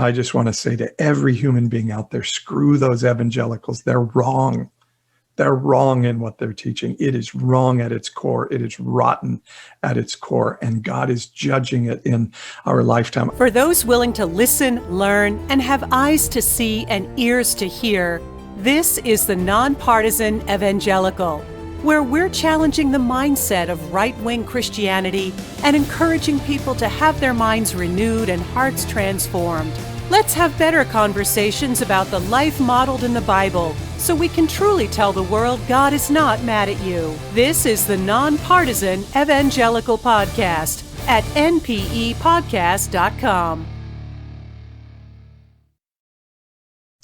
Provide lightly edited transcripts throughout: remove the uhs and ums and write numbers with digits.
I just want to say to every human being out there, screw those evangelicals. They're wrong. They're wrong in what they're teaching. It is wrong at its core. It is rotten at its core, and God is judging it in our lifetime. For those willing to listen, learn, and have eyes to see and ears to hear, this is the Nonpartisan Evangelical, where we're challenging the mindset of right-wing Christianity and encouraging people to have their minds renewed and hearts transformed. Let's have better conversations about the life modeled in the Bible so we can truly tell the world God is not mad at you. This is the Nonpartisan Evangelical Podcast at npepodcast.com.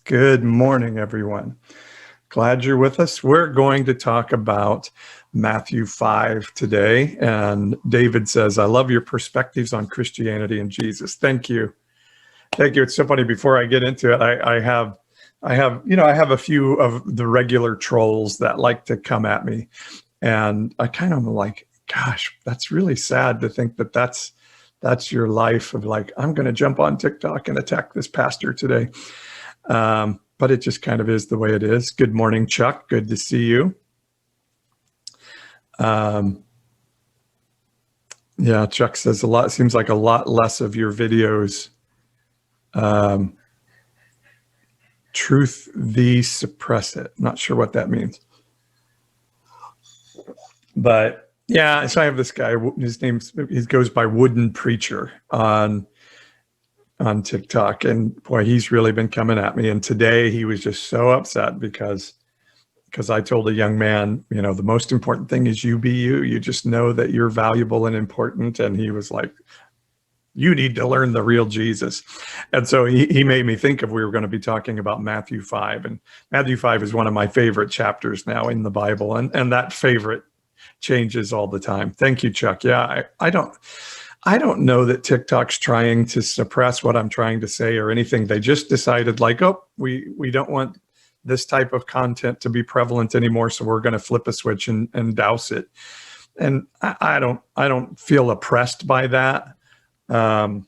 Good morning, everyone. Glad you're with us. We're going to talk about Matthew 5 today. And David says, I love your perspectives on Christianity and Jesus. Thank you. Thank you. It's so funny. Before I get into it, I have a few of the regular trolls that like to come at me. And I kind of like, gosh, that's really sad to think that that's your life of like, I'm going to jump on TikTok and attack this pastor today. But it just kind of is the way it is. Good morning, Chuck. Good to see you. Yeah, Chuck says seems like a lot less of your videos. Truth thee suppress it. Not sure what that means. But yeah, so I have this guy, he goes by Wooden Preacher on TikTok, and boy, he's really been coming at me. And today he was just so upset because I told a young man, the most important thing is you be you. You just know that you're valuable and important. And he was like, you need to learn the real Jesus. And so he made me think we were going to be talking about Matthew 5. And Matthew 5 is one of my favorite chapters now in the Bible. And that favorite changes all the time. Thank you, Chuck. Yeah, I don't know that TikTok's trying to suppress what I'm trying to say or anything. They just decided like, oh, we don't want this type of content to be prevalent anymore. So we're going to flip a switch and douse it. And I don't feel oppressed by that. I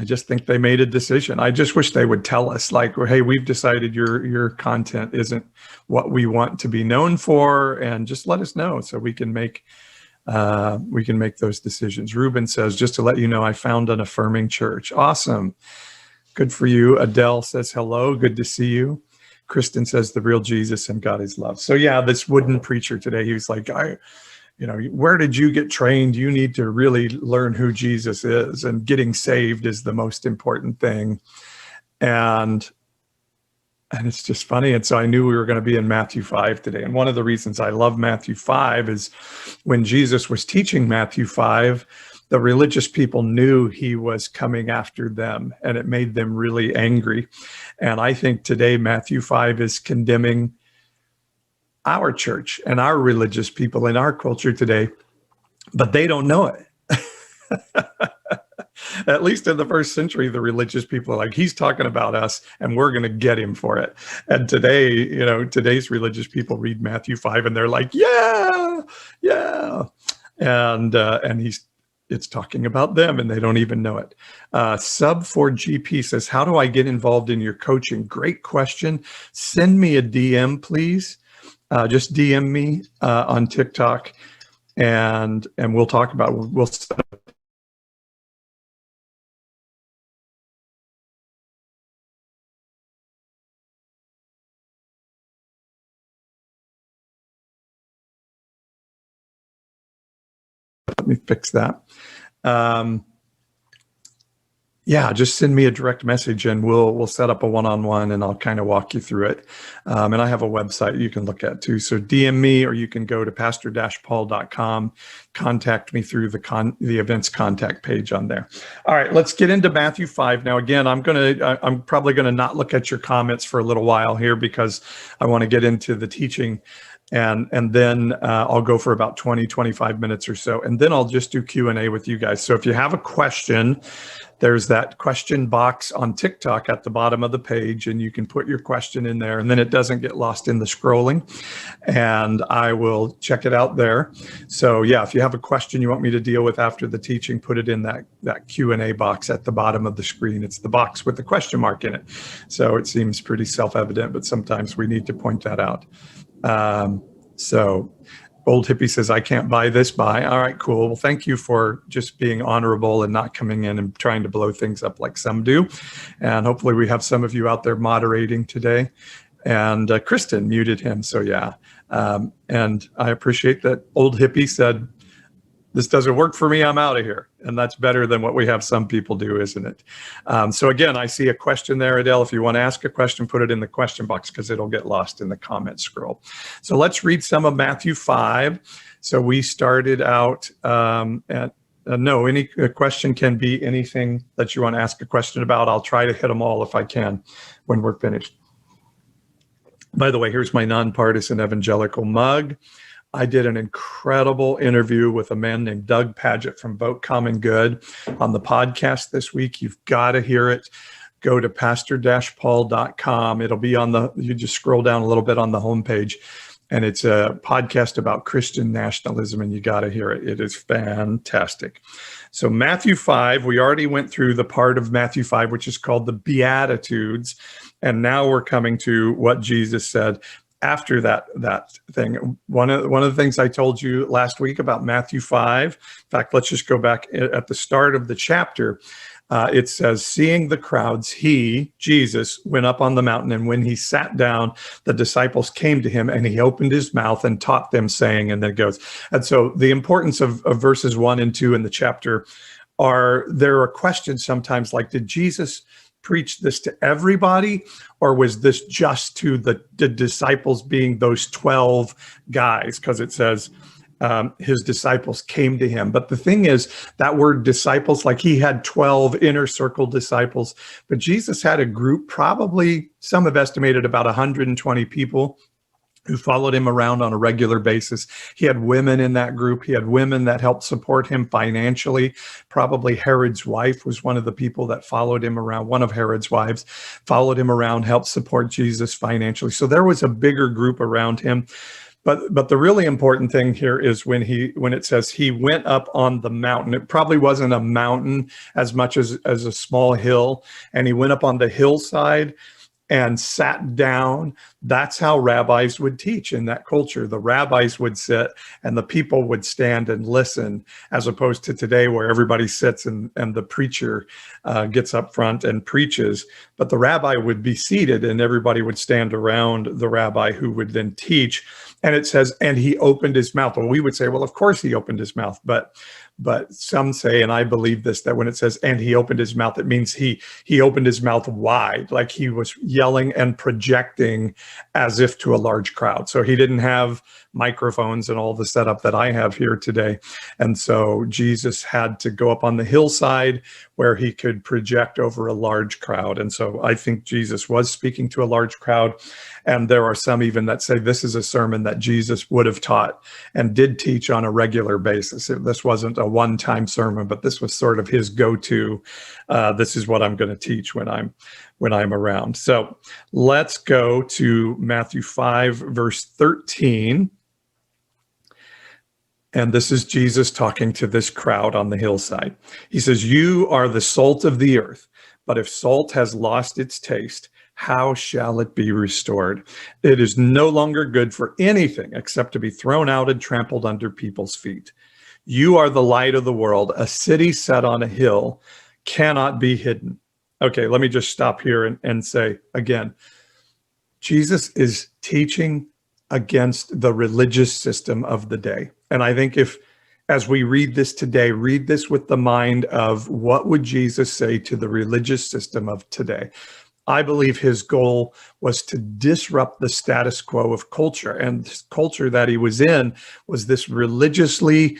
just think they made a decision. I just wish they would tell us like, hey, we've decided your content isn't what we want to be known for, and just let us know so we can make those decisions. Ruben says, just to let you know, I found an affirming church. Awesome. Good for you. Adele says, hello. Good to see you. Kristen says, the real Jesus and God is love. So yeah, this Wooden Preacher today, he was like, where did you get trained? You need to really learn who Jesus is, and getting saved is the most important thing. And it's just funny. And so I knew we were going to be in Matthew 5 today. And one of the reasons I love Matthew 5 is when Jesus was teaching Matthew 5, the religious people knew he was coming after them, and it made them really angry. And I think today Matthew 5 is condemning our church and our religious people in our culture today, but they don't know it. At least in the first century, the religious people are like, he's talking about us and we're going to get him for it. And today, today's religious people read Matthew 5 and they're like, yeah. And it's talking about them and they don't even know it. Sub4GP says, how do I get involved in your coaching? Great question. Send me a DM, please. Just DM me on TikTok, and we'll talk about it. We'll set up. Let me fix that. Yeah, just send me a direct message and we'll set up a one-on-one and I'll kind of walk you through it. And I have a website you can look at too. So DM me, or you can go to pastor-paul.com, contact me through the events contact page on there. All right, let's get into Matthew 5. Now, again, I'm probably going to not look at your comments for a little while here because I want to get into the teaching. And then I'll go for about 20, 25 minutes or so. And then I'll just do Q&A with you guys. So if you have a question, there's that question box on TikTok at the bottom of the page, and you can put your question in there, and then it doesn't get lost in the scrolling, and I will check it out there. So yeah, if you have a question you want me to deal with after the teaching, put it in that Q&A box at the bottom of the screen. It's the box with the question mark in it. So it seems pretty self-evident, but sometimes we need to point that out. So Old Hippie says, I can't buy this buy. All right, cool. Well, thank you for just being honorable and not coming in and trying to blow things up like some do. And hopefully we have some of you out there moderating today. And Kristen muted him. So yeah. And I appreciate that Old Hippie said, this doesn't work for me, I'm out of here. And that's better than what we have some people do, isn't it? So again, I see a question there, Adele. If you want to ask a question, put it in the question box because it'll get lost in the comment scroll. So let's read some of Matthew 5. So we started out at, any question can be anything that you want to ask a question about. I'll try to hit them all if I can when we're finished. By the way, here's my nonpartisan evangelical mug. I did an incredible interview with a man named Doug Padgett from Vote Common Good on the podcast this week. You've got to hear it. Go to pastor-paul.com. It'll be on you just scroll down a little bit on the homepage, and it's a podcast about Christian nationalism, and you got to hear it. It is fantastic. So Matthew 5, we already went through the part of Matthew 5, which is called the Beatitudes. And now we're coming to what Jesus said after that thing. One of the things I told you last week about Matthew 5, in fact, let's just go back at the start of the chapter. It says, seeing the crowds, he, Jesus, went up on the mountain, and when he sat down, the disciples came to him, and he opened his mouth and taught them, saying, and then it goes. And so the importance of verses 1 and 2 in the chapter there are questions sometimes like, did Jesus preach this to everybody, or was this just to the disciples, being those 12 guys? Because it says his disciples came to him. But the thing is, that word disciples, like he had 12 inner circle disciples, but Jesus had a group, probably some have estimated about 120 people who followed him around on a regular basis. He had women in that group. He had women that helped support him financially. Probably Herod's wife was one of the people that followed him around. One of Herod's wives followed him around, helped support Jesus financially. So there was a bigger group around him. But the really important thing here is when it says he went up on the mountain. It probably wasn't a mountain as much as a small hill. And he went up on the hillside and sat down. That's how rabbis would teach in that culture. The rabbis would sit and the people would stand and listen, as opposed to today where everybody sits and the preacher gets up front and preaches. But the rabbi would be seated and everybody would stand around the rabbi, who would then teach. And it says, and he opened his mouth. Well, we would say, well, of course he opened his mouth. But some say, and I believe this, that when it says, and he opened his mouth, it means he opened his mouth wide, like he was yelling and projecting as if to a large crowd. So he didn't have microphones and all the setup that I have here today. And so Jesus had to go up on the hillside where he could project over a large crowd. And so I think Jesus was speaking to a large crowd. And there are some even that say this is a sermon that Jesus would have taught and did teach on a regular basis. This wasn't a one-time sermon, but this was sort of his go-to. This is what I'm going to teach when I'm around. So let's go to Matthew 5, verse 13. And this is Jesus talking to this crowd on the hillside. He says, you are the salt of the earth, but if salt has lost its taste, how shall it be restored? It is no longer good for anything except to be thrown out and trampled under people's feet. You are the light of the world. A city set on a hill cannot be hidden. Okay, let me just stop here and say again, Jesus is teaching against the religious system of the day. And I think as we read this today, read this with the mind of what would Jesus say to the religious system of today? I believe his goal was to disrupt the status quo of culture. And this culture that he was in was this religiously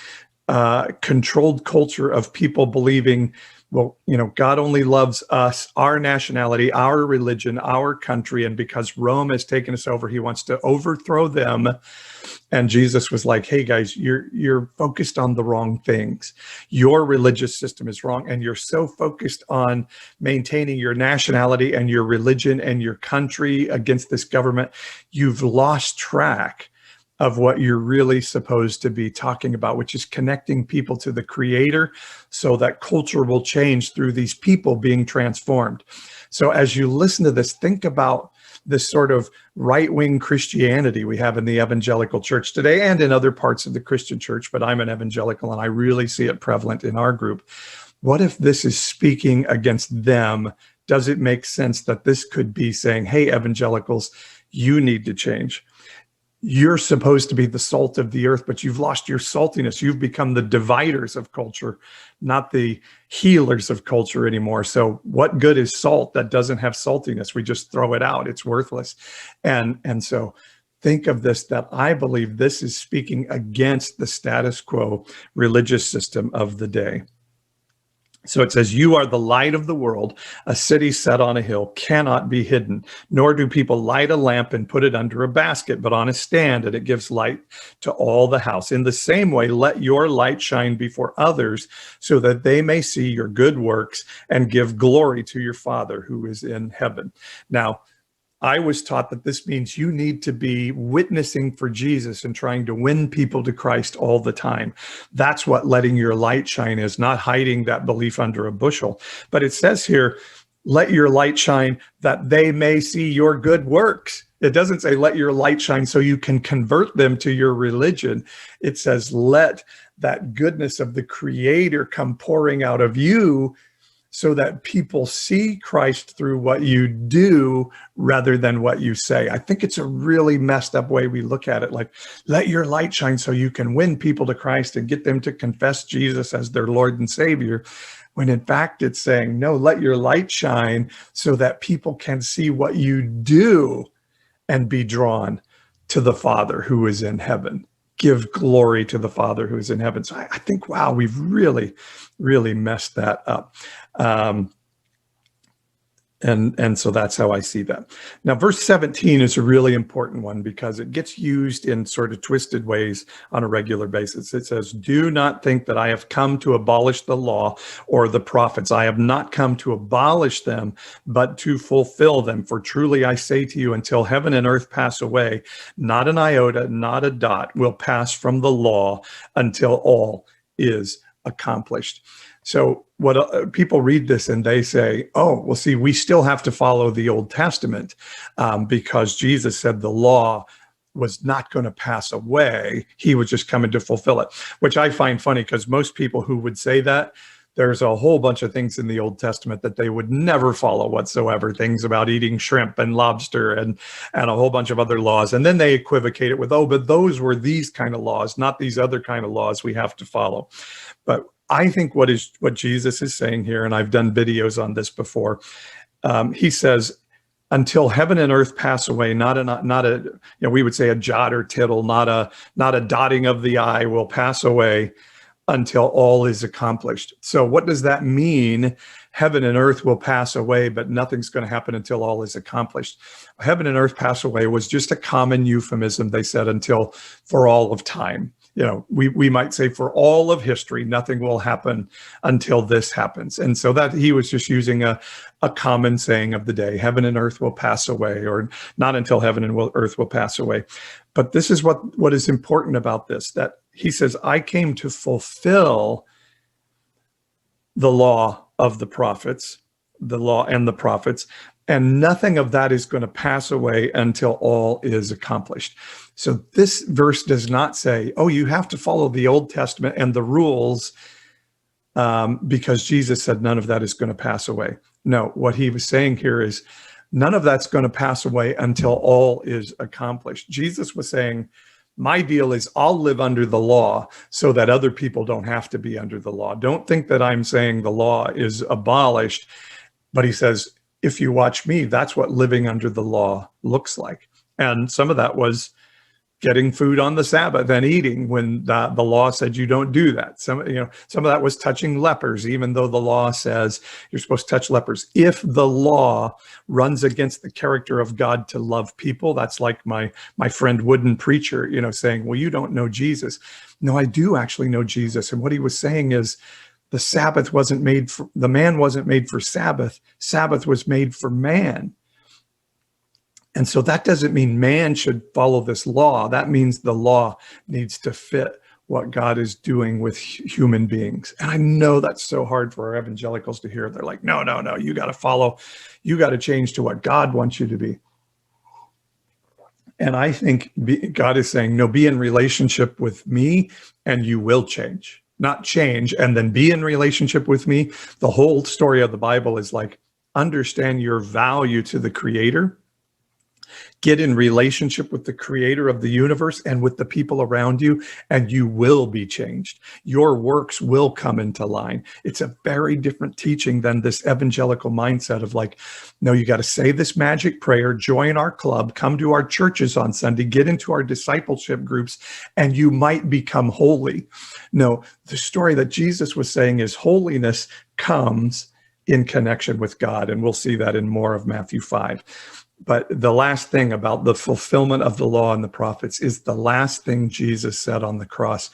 controlled culture of people believing well, God only loves us, our nationality, our religion, our country. And because Rome has taken us over, he wants to overthrow them. And Jesus was like, hey guys, you're focused on the wrong things. Your religious system is wrong. And you're so focused on maintaining your nationality and your religion and your country against this government, you've lost track of what you're really supposed to be talking about, which is connecting people to the Creator so that culture will change through these people being transformed. So as you listen to this, think about this sort of right-wing Christianity we have in the evangelical church today and in other parts of the Christian church, but I'm an evangelical and I really see it prevalent in our group. What if this is speaking against them? Does it make sense that this could be saying, hey, evangelicals, you need to change? You're supposed to be the salt of the earth, but you've lost your saltiness. You've become the dividers of culture, not the healers of culture anymore. So what good is salt that doesn't have saltiness? We just throw it out. It's worthless. And so think of this, that I believe this is speaking against the status quo religious system of the day. So it says, you are the light of the world. A city set on a hill cannot be hidden, nor do people light a lamp and put it under a basket, but on a stand, and it gives light to all the house. In the same way, let your light shine before others so that they may see your good works and give glory to your Father who is in heaven. Now, I was taught that this means you need to be witnessing for Jesus and trying to win people to Christ all the time. That's what letting your light shine is, not hiding that belief under a bushel. But it says here, let your light shine that they may see your good works. It doesn't say let your light shine so you can convert them to your religion. It says let that goodness of the Creator come pouring out of you so that people see Christ through what you do rather than what you say. I think it's a really messed up way we look at it, like, let your light shine so you can win people to Christ and get them to confess Jesus as their Lord and Savior, when in fact it's saying, no, let your light shine so that people can see what you do and be drawn to the Father who is in heaven. Give glory to the Father who is in heaven. So I think, wow, we've really, really messed that up. And so that's how I see that. Now, verse 17 is a really important one because it gets used in sort of twisted ways on a regular basis. It says, do not think that I have come to abolish the law or the prophets. I have not come to abolish them, but to fulfill them. For truly I say to you, until heaven and earth pass away, not an iota, not a dot will pass from the law until all is accomplished. So what people read this and they say, oh, well, see, we still have to follow the Old Testament because Jesus said the law was not going to pass away. He was just coming to fulfill it, which I find funny because most people who would say that, there's a whole bunch of things in the Old Testament that they would never follow whatsoever, things about eating shrimp and lobster and a whole bunch of other laws. And then they equivocate it with, oh, but those were these kind of laws, not these other kind of laws we have to follow. But I think what Jesus is saying here, and I've done videos on this before, he says, until heaven and earth pass away, not a we would say a jot or tittle, not a dotting of the I will pass away until all is accomplished. So what does that mean? Heaven and earth will pass away, but nothing's going to happen until all is accomplished. Heaven and earth pass away was just a common euphemism. They said until for all of time. We might say for all of history, nothing will happen until this happens. And so that he was just using a common saying of the day, heaven and earth will pass away, or not until heaven and earth will pass away. But this is what is important about this, that he says, I came to fulfill the law of the prophets, the law and the prophets, and nothing of that is going to pass away until all is accomplished. So this verse does not say, oh, you have to follow the Old Testament and the rules because Jesus said none of that is going to pass away. No, what he was saying here is none of that's going to pass away until all is accomplished. Jesus was saying, my deal is I'll live under the law so that other people don't have to be under the law. Don't think that I'm saying the law is abolished, but he says, if you watch me, that's what living under the law looks like. And some of that was getting food on the Sabbath and eating when the law said you don't do that. Some of that was touching lepers, even though the law says you're supposed to touch lepers. If the law runs against the character of God to love people, that's like my friend Wooden Preacher, saying, well, you don't know Jesus. No, I do actually know Jesus. And what he was saying is the Sabbath wasn't made for, the man wasn't made for Sabbath. Sabbath was made for man. And so that doesn't mean man should follow this law. That means the law needs to fit what God is doing with human beings. And I know that's so hard for our evangelicals to hear. They're like, no, you got to follow, you got to change to what God wants you to be. And I think God is saying, no, be in relationship with me and you will change. Not change and then be in relationship with me. The whole story of the Bible is like, understand your value to the Creator. Get in relationship with the Creator of the universe and with the people around you, and you will be changed. Your works will come into line. It's a very different teaching than this evangelical mindset of like, no, you got to say this magic prayer, join our club, come to our churches on Sunday, get into our discipleship groups, and you might become holy. No, the story that Jesus was saying is holiness comes in connection with God, and we'll see that in more of Matthew 5. But the last thing about the fulfillment of the law and the prophets is the last thing Jesus said on the cross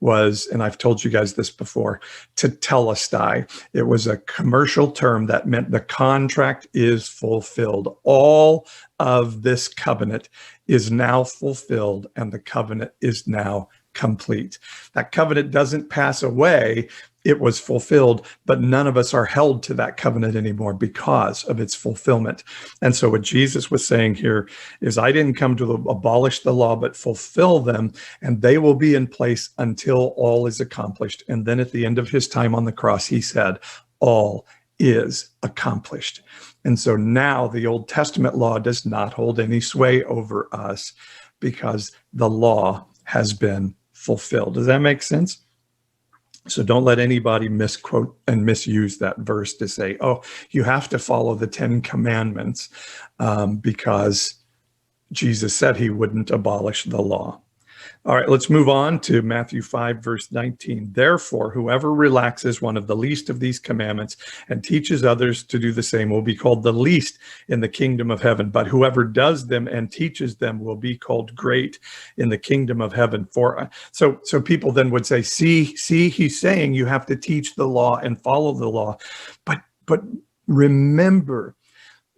was, and I've told you guys this before, tetelestai. It was a commercial term that meant the contract is fulfilled. All of this covenant is now fulfilled and the covenant is now complete. That covenant doesn't pass away. It was fulfilled, but none of us are held to that covenant anymore because of its fulfillment. And so what Jesus was saying here is, I didn't come to abolish the law, but fulfill them, and they will be in place until all is accomplished. And then at the end of his time on the cross, he said, all is accomplished. And so now the Old Testament law does not hold any sway over us because the law has been fulfilled. Does that make sense? So don't let anybody misquote and misuse that verse to say, oh, you have to follow the 10 commandments because Jesus said he wouldn't abolish the law. All right, let's move on to Matthew 5, verse 19. Therefore, whoever relaxes one of the least of these commandments and teaches others to do the same will be called the least in the kingdom of heaven. But whoever does them and teaches them will be called great in the kingdom of heaven. So people then would say, see, he's saying you have to teach the law and follow the law. But remember,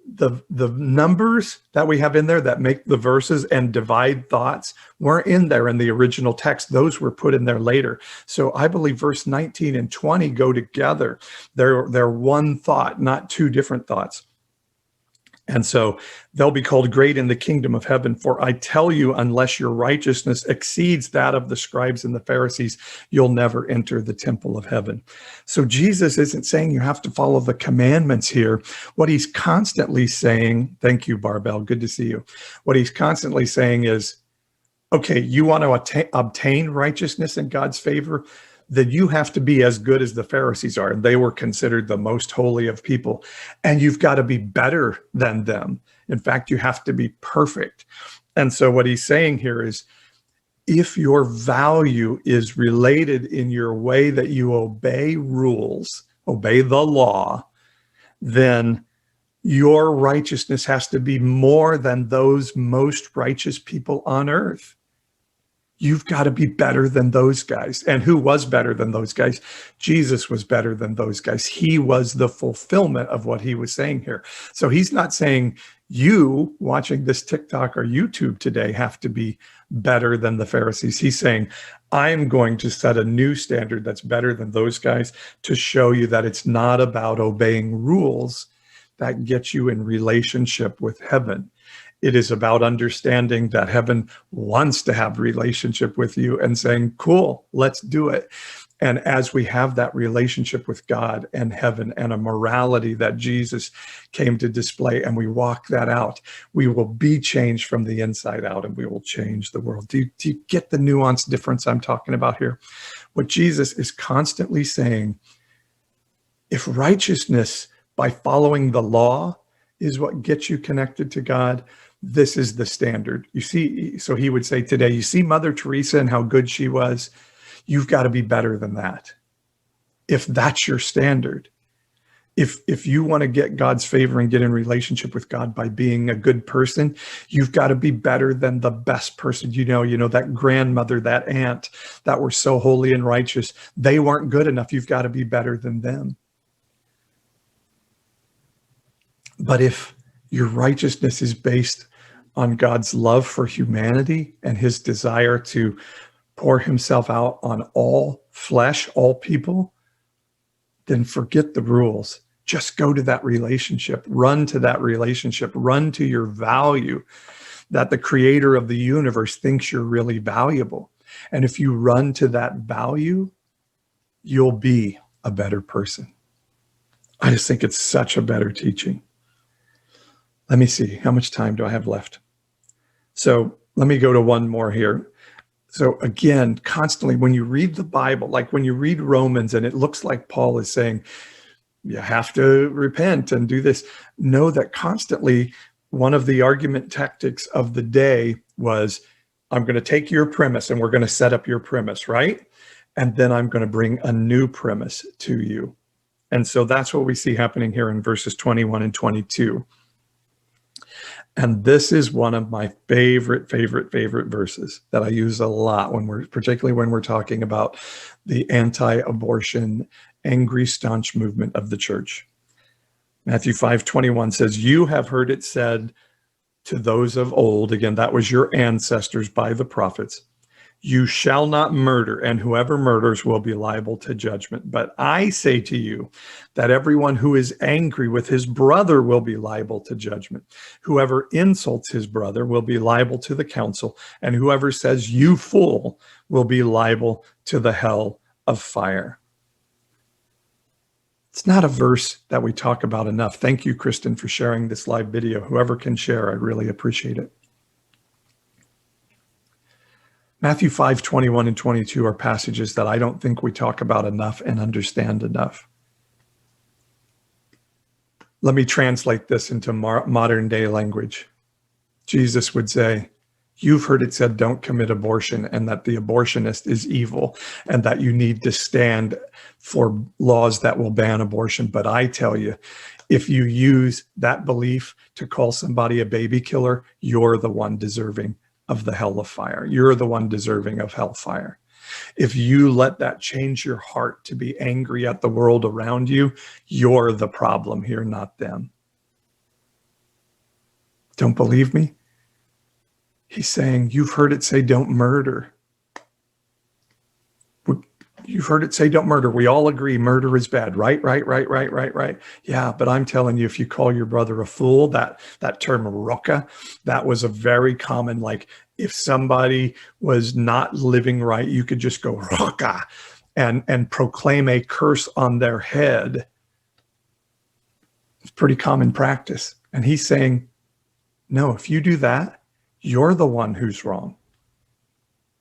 the numbers that we have in there that make the verses and divide thoughts weren't in there in the original text. Those were put in there later. So I believe verse 19 and 20 go together. They're one thought, not two different thoughts. And so they'll be called great in the kingdom of heaven. For I tell you, unless your righteousness exceeds that of the scribes and the Pharisees, you'll never enter the temple of heaven. So Jesus isn't saying you have to follow the commandments here. What he's constantly saying, thank you, Barbell, good to see you. What he's constantly saying is, okay, you want to obtain righteousness in God's favor? Then you have to be as good as the Pharisees are. They were considered the most holy of people. And you've got to be better than them. In fact, you have to be perfect. And so what he's saying here is, if your value is related in your way that you obey rules, obey the law, then your righteousness has to be more than those most righteous people on earth. You've got to be better than those guys. And who was better than those guys? Jesus was better than those guys. He was the fulfillment of what he was saying here. So he's not saying you watching this TikTok or YouTube today have to be better than the Pharisees. He's saying, I'm going to set a new standard that's better than those guys to show you that it's not about obeying rules that get you in relationship with heaven. It is about understanding that heaven wants to have relationship with you and saying, cool, let's do it. And as we have that relationship with God and heaven and a morality that Jesus came to display, and we walk that out, we will be changed from the inside out and we will change the world. Do you get the nuanced difference I'm talking about here? What Jesus is constantly saying, if righteousness by following the law is what gets you connected to God, this is the standard. You see, so he would say today, you see Mother Teresa and how good she was, you've got to be better than that. If that's your standard, if you want to get God's favor and get in relationship with God by being a good person, you've got to be better than the best person. You know, that grandmother, that aunt that were so holy and righteous, they weren't good enough. You've got to be better than them. But if your righteousness is based on God's love for humanity and his desire to pour himself out on all flesh, all people, then forget the rules. Just go to that relationship, run to that relationship, run to your value, that the creator of the universe thinks you're really valuable. And if you run to that value, you'll be a better person. I just think it's such a better teaching. Let me see, how much time do I have left? So let me go to one more here. So again, constantly when you read the Bible, like when you read Romans and it looks like Paul is saying, you have to repent and do this, know that constantly one of the argument tactics of the day was, I'm going to take your premise and we're going to set up your premise, right? And then I'm going to bring a new premise to you. And so that's what we see happening here in verses 21 and 22. And this is one of my favorite verses that I use a lot particularly when we're talking about the anti-abortion, angry, staunch movement of the church. Matthew 5:21 says, you have heard it said to those of old, again, that was your ancestors by the prophets, you shall not murder, and whoever murders will be liable to judgment. But I say to you that everyone who is angry with his brother will be liable to judgment. Whoever insults his brother will be liable to the council, and whoever says, you fool, will be liable to the hell of fire. It's not a verse that we talk about enough. Thank you, Kristen, for sharing this live video. Whoever can share, I really appreciate it. Matthew 5:21 and 22 are passages that I don't think we talk about enough and understand enough. Let me translate this into modern day language. Jesus would say, you've heard it said, don't commit abortion, and that the abortionist is evil, and that you need to stand for laws that will ban abortion. But I tell you, if you use that belief to call somebody a baby killer, you're the one deserving of the hell of fire. You're the one deserving of hellfire. If you let that change your heart to be angry at the world around you, you're the problem here, not them. Don't believe me? He's saying, you've heard it say, don't murder. You've heard it say, don't murder. We all agree murder is bad, right? Yeah, but I'm telling you, if you call your brother a fool, that term roka, that was a very common, like if somebody was not living right, you could just go roka and proclaim a curse on their head. It's pretty common practice. And he's saying, no, if you do that, you're the one who's wrong.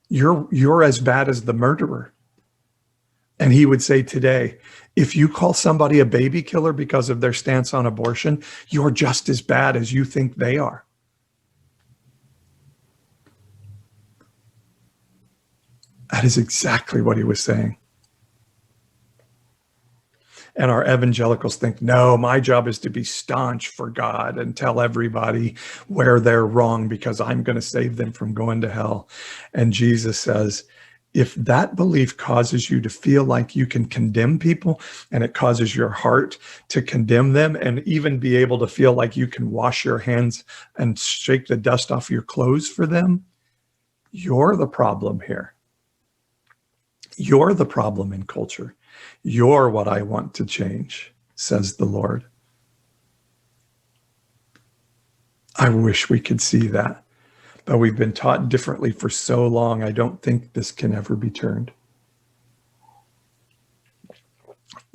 You're as bad as the murderer. And he would say today, if you call somebody a baby killer because of their stance on abortion, you're just as bad as you think they are. That is exactly what he was saying. And our evangelicals think, no, my job is to be staunch for God and tell everybody where they're wrong because I'm going to save them from going to hell. And Jesus says, if that belief causes you to feel like you can condemn people, and it causes your heart to condemn them, and even be able to feel like you can wash your hands and shake the dust off your clothes for them, you're the problem here. You're the problem in culture. You're what I want to change, says the Lord. I wish we could see that. But we've been taught differently for so long, I don't think this can ever be turned.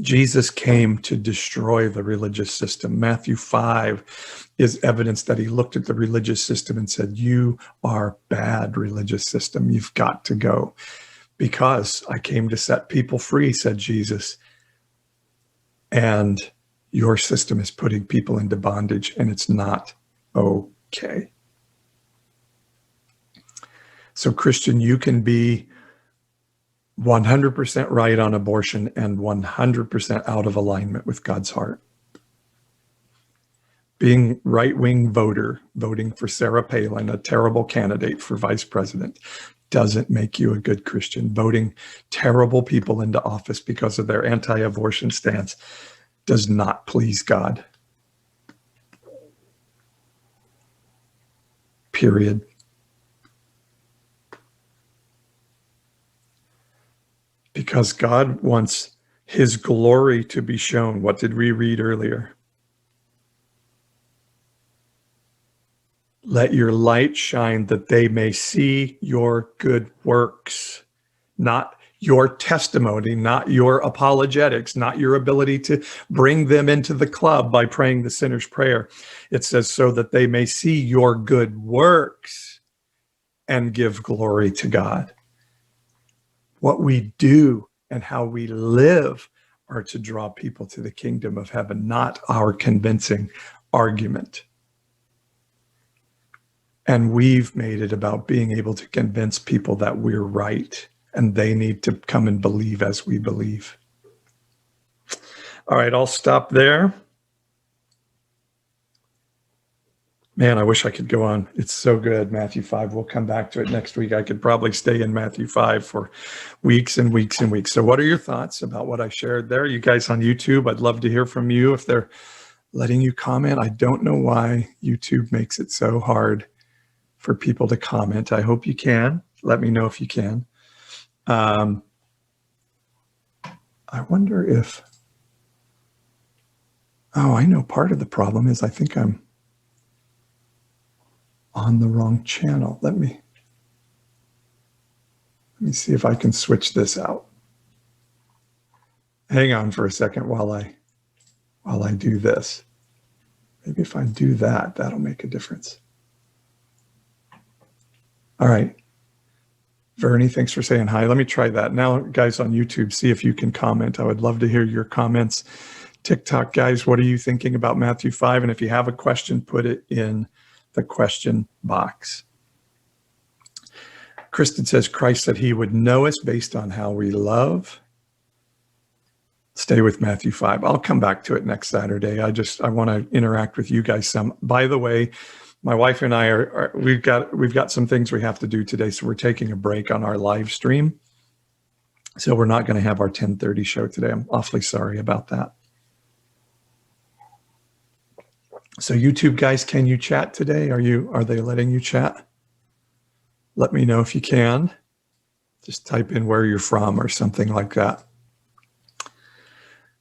Jesus came to destroy the religious system. Matthew 5 is evidence that he looked at the religious system and said, you are bad, religious system. You've got to go. Because I came to set people free, said Jesus. And Your system is putting people into bondage, and it's not okay. So, Christian, you can be 100% right on abortion and 100% out of alignment with God's heart. Being right-wing voter, voting for Sarah Palin, a terrible candidate for vice president, doesn't make you a good Christian. Voting terrible people into office because of their anti-abortion stance does not please God. Period. Because God wants his glory to be shown. What did we read earlier? Let your light shine that they may see your good works, not your testimony, not your apologetics, not your ability to bring them into the club by praying the sinner's prayer. It says, so that they may see your good works and give glory to God. What we do and how we live are to draw people to the kingdom of heaven, not our convincing argument. And we've made it about being able to convince people that we're right, and they need to come and believe as we believe. All right, I'll stop there. Man, I wish I could go on. It's so good, Matthew 5. We'll come back to it next week. I could probably stay in Matthew 5 for weeks and weeks and weeks. So what are your thoughts about what I shared there? You guys on YouTube, I'd love to hear from you if they're letting you comment. I don't know why YouTube makes it so hard for people to comment. I hope you can. Let me know if you can. I wonder if, I know part of the problem is I think I'm on the wrong channel. Let me see if I can switch this out. Hang on for a second while I do this. Maybe if I do that, that'll make a difference. All right. Vernie, thanks for saying hi. Let me try that. Now, guys on YouTube, see if you can comment. I would love to hear your comments. TikTok, guys, what are you thinking about Matthew 5? And if you have a question, put it in the question box. Kristen says, Christ said he would know us based on how we love. Stay with Matthew 5. I'll come back to it next Saturday. I want to interact with you guys some. By the way, my wife and I we've got some things we have to do today, so we're taking a break on our live stream. So we're not going to have our 10:30 show today. I'm awfully sorry about that. So YouTube guys, can you chat today? Are they letting you chat? Let me know if you can. Just type in where you're from or something like that.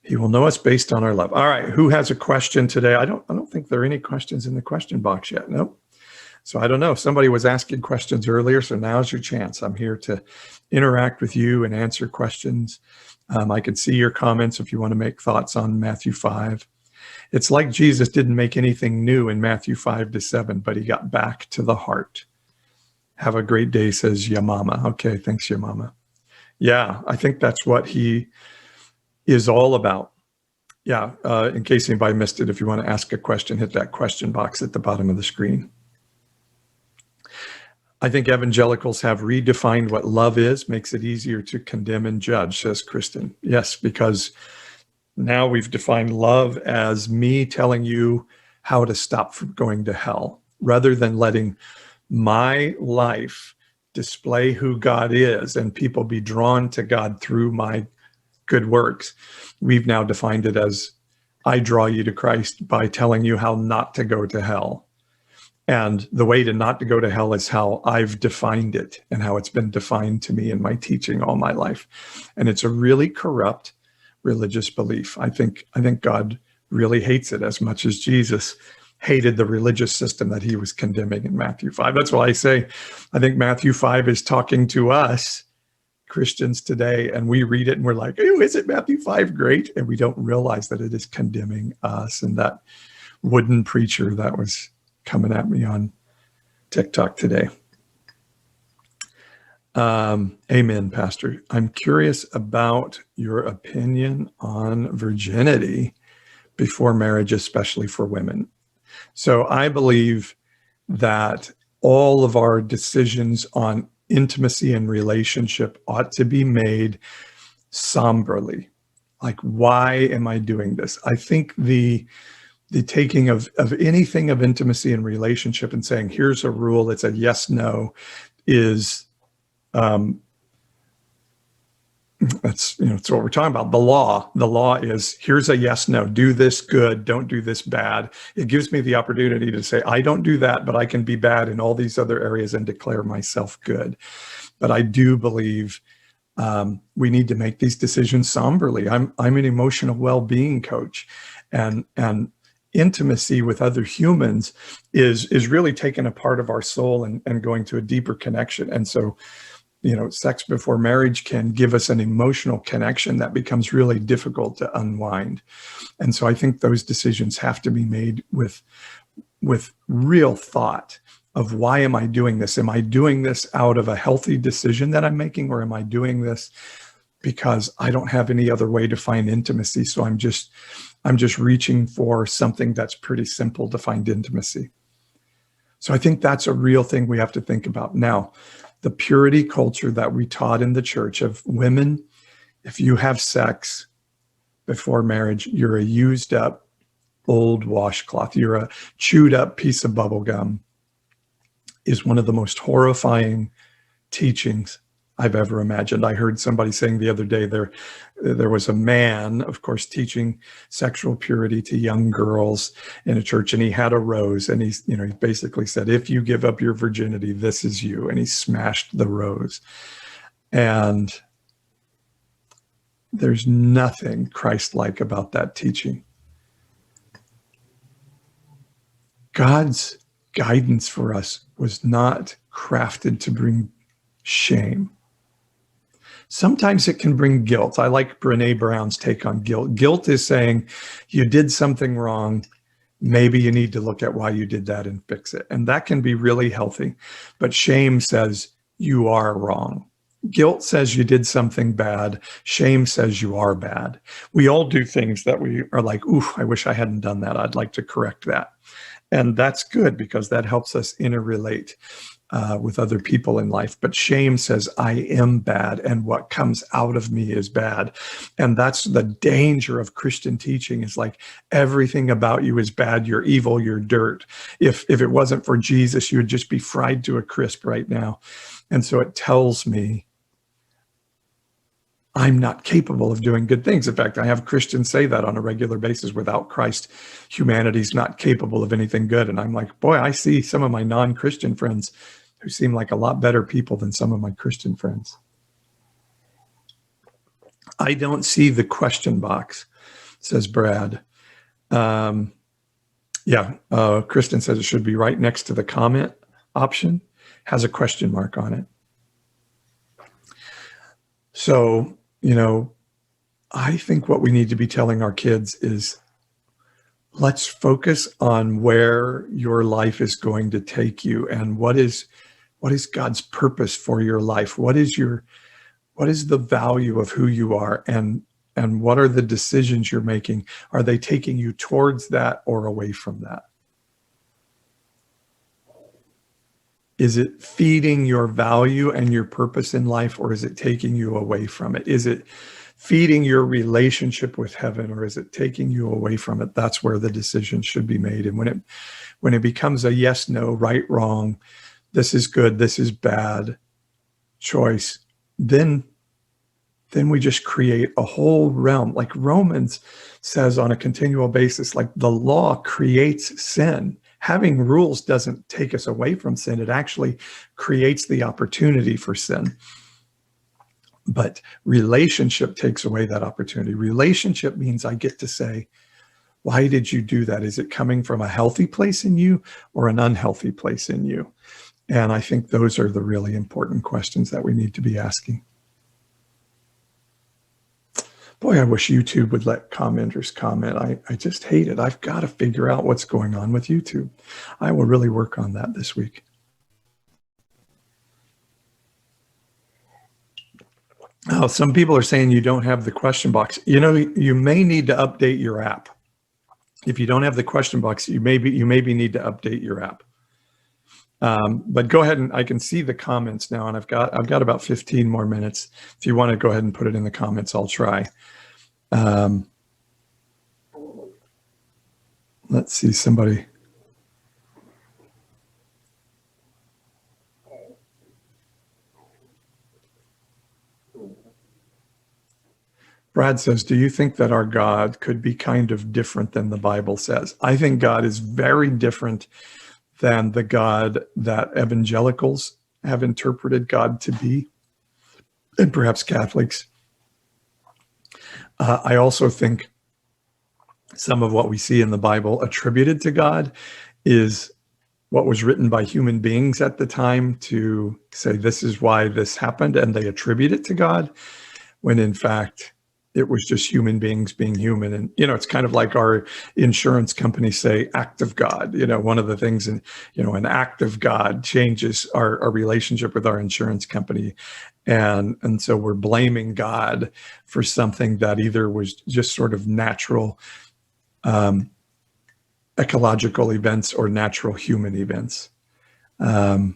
He will know us based on our love. All right, who has a question today? I don't think there are any questions in the question box yet. Nope. So I don't know. Somebody was asking questions earlier, so now's your chance. I'm here to interact with you and answer questions. I can see your comments if you want to make thoughts on Matthew 5. It's like Jesus didn't make anything new in Matthew 5-7, but he got back to the heart. Have a great day, says Yamama. Okay, thanks, Yamama. Yeah, I think that's what he is all about. Yeah, in case anybody missed it, if you want to ask a question, hit that question box at the bottom of the screen. I think evangelicals have redefined what love is, makes it easier to condemn and judge, says Kristen. Yes, because now we've defined love as me telling you how to stop from going to hell, rather than letting my life display who God is and people be drawn to God through my good works. We've now defined it as I draw you to Christ by telling you how not to go to hell. And the way to not to go to hell is how I've defined it and how it's been defined to me in my teaching all my life. And it's a really corrupt religious belief. I think God really hates it as much as Jesus hated the religious system that he was condemning in Matthew 5. That's why I say I think Matthew 5 is talking to us Christians today, and we read it and we're like, oh, isn't Matthew 5 great? And we don't realize that it is condemning us. And that wooden preacher that was coming at me on TikTok today. Amen, Pastor. I'm curious about your opinion on virginity before marriage, especially for women. So I believe that all of our decisions on intimacy and relationship ought to be made somberly. Like, why am I doing this? I think the taking of anything of intimacy and relationship and saying, here's a rule, it's a yes, no, is that's what we're talking about. The law is, here's a yes, no, do this good, don't do this bad. It gives me the opportunity to say, I don't do that, but I can be bad in all these other areas and declare myself good. But I do believe we need to make these decisions somberly. I'm an emotional well-being coach, and intimacy with other humans is really taking a part of our soul and going to a deeper connection. And so, sex before marriage can give us an emotional connection that becomes really difficult to unwind. And so I think those decisions have to be made with real thought of, why am I doing this? Am I doing this out of a healthy decision that I'm making, or am I doing this because I don't have any other way to find intimacy? So I'm just reaching for something that's pretty simple to find intimacy. So I think that's a real thing we have to think about. Now, the purity culture that we taught in the church of women, if you have sex before marriage, you're a used up old washcloth, you're a chewed up piece of bubble gum, is one of the most horrifying teachings I've ever imagined. I heard somebody saying the other day there was a man, of course, teaching sexual purity to young girls in a church, and he had a rose, and he basically said, if you give up your virginity, this is you, and he smashed the rose. And there's nothing Christ-like about that teaching. God's guidance for us was not crafted to bring shame. Sometimes it can bring guilt. I like Brené Brown's take on guilt. Guilt is saying you did something wrong. Maybe you need to look at why you did that and fix it. And that can be really healthy. But shame says you are wrong. Guilt says you did something bad. Shame says you are bad. We all do things that we are like, ooh, I wish I hadn't done that. I'd like to correct that. And that's good, because that helps us interrelate with other people in life. But shame says, I am bad, and what comes out of me is bad. And that's the danger of Christian teaching, is like, everything about you is bad. You're evil. You're dirt. If it wasn't for Jesus, you would just be fried to a crisp right now. And so it tells me I'm not capable of doing good things. In fact, I have Christians say that on a regular basis. Without Christ, humanity's not capable of anything good. And I'm like, boy, I see some of my non-Christian friends who seem like a lot better people than some of my Christian friends. I don't see the question box, says Brad. Kristen says it should be right next to the comment option, has a question mark on it. So, I think what we need to be telling our kids is, let's focus on where your life is going to take you, and what is God's purpose for your life? What is the value of who you are, and what are the decisions you're making? Are they taking you towards that or away from that? Is it feeding your value and your purpose in life, or is it taking you away from it? Is it feeding your relationship with heaven, or is it taking you away from it? That's where the decision should be made. And when it becomes a yes, no, right, wrong, this is good, this is bad choice, then we just create a whole realm. Like Romans says on a continual basis, like the law creates sin. Having rules doesn't take us away from sin. It actually creates the opportunity for sin. But relationship takes away that opportunity. Relationship means I get to say, why did you do that? Is it coming from a healthy place in you or an unhealthy place in you? And I think those are the really important questions that we need to be asking. Boy, I wish YouTube would let commenters comment. I just hate it. I've got to figure out what's going on with YouTube. I will really work on that this week. Oh, some people are saying you don't have the question box. You may need to update your app. If you don't have the question box, you maybe need to update your app. But go ahead, and I can see the comments now, and I've got about 15 more minutes. If you want to go ahead and put it in the comments, I'll try. Let's see, somebody. Brad says, do you think that our God could be kind of different than the Bible says? I think God is very different than the God that evangelicals have interpreted God to be, and perhaps Catholics. I also think some of what we see in the Bible attributed to God is what was written by human beings at the time to say, this is why this happened, and they attribute it to God, when in fact, it was just human beings being human. And, it's kind of like our insurance companies say, act of God. One of the things, an act of God changes our relationship with our insurance company. And so we're blaming God for something that either was just sort of natural ecological events or natural human events. So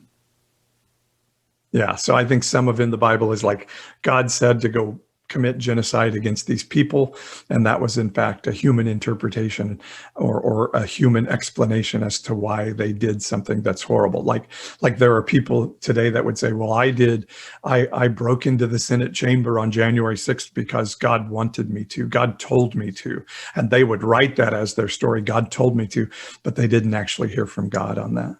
I think some of in the Bible is like God said to go commit genocide against these people, and that was in fact a human interpretation or a human explanation as to why they did something that's horrible. Like there are people today that would say, well, I broke into the Senate chamber on January 6th because God wanted me to, God told me to, and they would write that as their story, God told me to, but they didn't actually hear from God on that.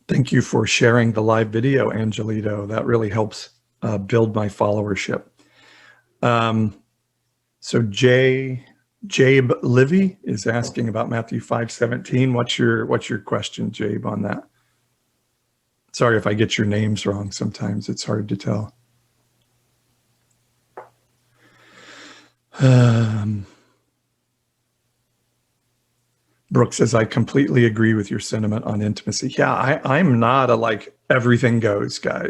Thank you for sharing the live video, Angelito. That really helps build my followership. So Jabe Livy is asking about Matthew 5:17. What's your question, Jabe, on that? Sorry if I get your names wrong. Sometimes it's hard to tell. Brooke says, I completely agree with your sentiment on intimacy. Yeah, I'm not a like everything goes guy,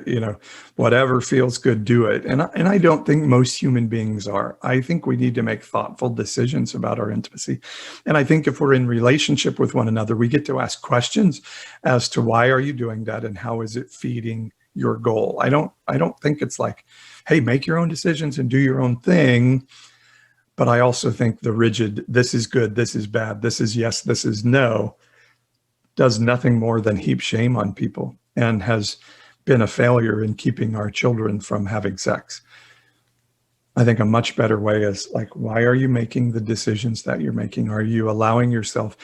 whatever feels good, do it. And I don't think most human beings are. I think we need to make thoughtful decisions about our intimacy. And I think if we're in relationship with one another, we get to ask questions as to why are you doing that and how is it feeding your goal? I don't think it's like, hey, make your own decisions and do your own thing. But I also think the rigid, this is good, this is bad, this is yes, this is no, does nothing more than heap shame on people and has been a failure in keeping our children from having sex. I think a much better way is like, why are you making the decisions that you're making? Are you allowing yourself,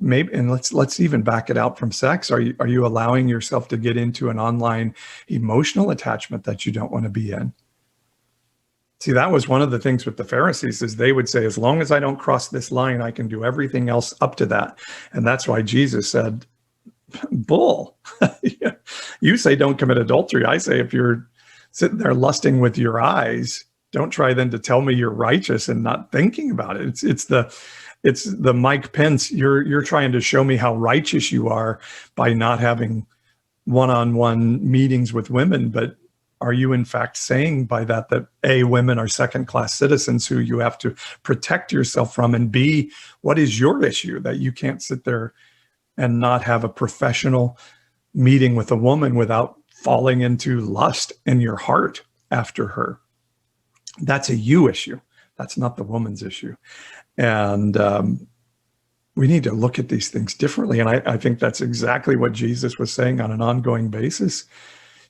maybe, and let's even back it out from sex. Are you allowing yourself to get into an online emotional attachment that you don't want to be in? See, that was one of the things with the Pharisees is they would say, as long as I don't cross this line, I can do everything else up to that. And that's why Jesus said, bull. You say don't commit adultery. I say if you're sitting there lusting with your eyes, don't try then to tell me you're righteous and not thinking about it. It's the Mike Pence, you're trying to show me how righteous you are by not having one-on-one meetings with women, but are you in fact saying by that A, women are second-class citizens who you have to protect yourself from, and B, what is your issue that you can't sit there and not have a professional meeting with a woman without falling into lust in your heart after her? That's a you issue. That's not the woman's issue. And we need to look at these things differently. And I think that's exactly what Jesus was saying on an ongoing basis.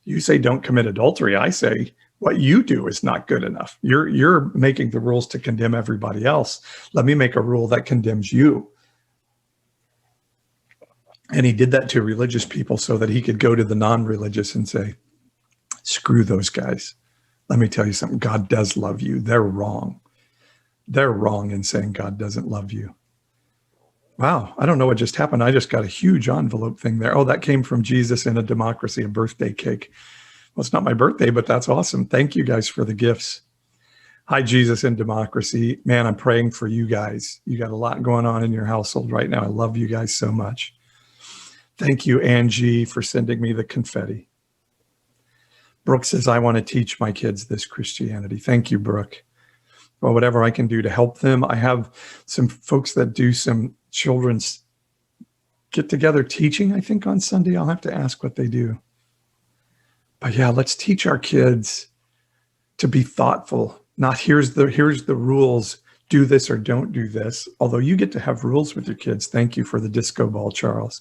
You say don't commit adultery. I say what you do is not good enough. You're making the rules to condemn everybody else. Let me make a rule that condemns you. And he did that to religious people so that he could go to the non-religious and say, screw those guys. Let me tell you something. God does love you. They're wrong. They're wrong in saying God doesn't love you. Wow, I don't know what just happened. I just got a huge envelope thing there. Oh, that came from Jesus in a Democracy, a birthday cake. Well, it's not my birthday, but that's awesome. Thank you guys for the gifts. Hi, Jesus in Democracy. Man, I'm praying for you guys. You got a lot going on in your household right now. I love you guys so much. Thank you, Angie, for sending me the confetti. Brooke says, I want to teach my kids this Christianity. Thank you, Brooke. well, whatever I can do to help them. I have some folks that do some children's get together teaching, I think, on Sunday. I'll have to ask what they do. But yeah, let's teach our kids to be thoughtful. Not here's the rules, do this or don't do this. Although you get to have rules with your kids. Thank you for the disco ball, Charles.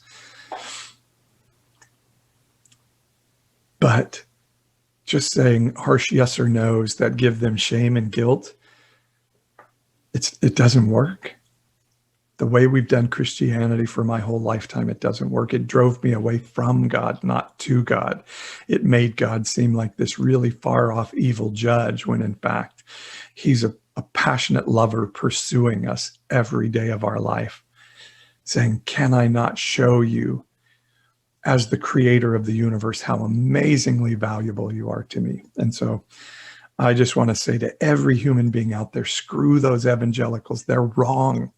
But just saying harsh yes or no's that give them shame and guilt, it doesn't work. The way we've done Christianity for my whole lifetime, it doesn't work. It drove me away from God, not to God. It made God seem like this really far off evil judge, when in fact, he's a passionate lover pursuing us every day of our life, saying, can I not show you, as the creator of the universe, how amazingly valuable you are to me? And so I just want to say to every human being out there, screw those evangelicals. They're wrong.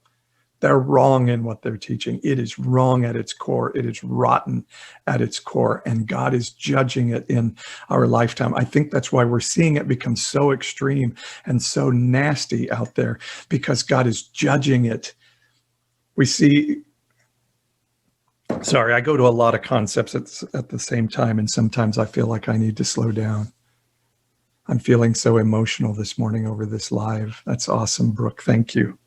They're wrong in what they're teaching. It is wrong at its core. It is rotten at its core. And God is judging it in our lifetime. I think that's why we're seeing it become so extreme and so nasty out there, because God is judging it. We see, sorry, I go to a lot of concepts at the same time, and sometimes I feel like I need to slow down. I'm feeling so emotional this morning over this live. That's awesome, Brooke. Thank you.